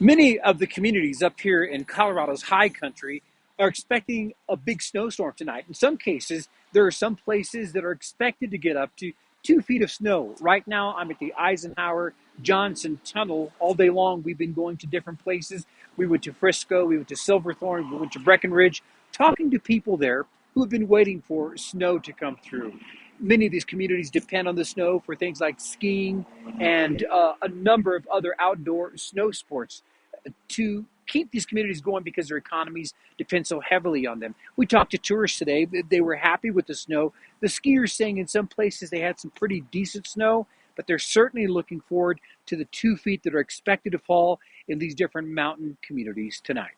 Many of the communities up here in Colorado's high country are expecting a big snowstorm tonight. In some cases, there are some places that are expected to get up to 2 feet of snow. Right now, I'm at the Eisenhower Johnson Tunnel all day long. We've been going to different places. We went to Frisco, we went to Silverthorne, we went to Breckenridge, talking to people there who have been waiting for snow to come through. Many of these communities depend on the snow for things like skiing and a number of other outdoor snow sports to keep these communities going because their economies depend so heavily on them. We talked to tourists today. They were happy with the snow. The skiers saying in some places they had some pretty decent snow, but they're certainly looking forward to the 2 feet that are expected to fall in these different mountain communities tonight.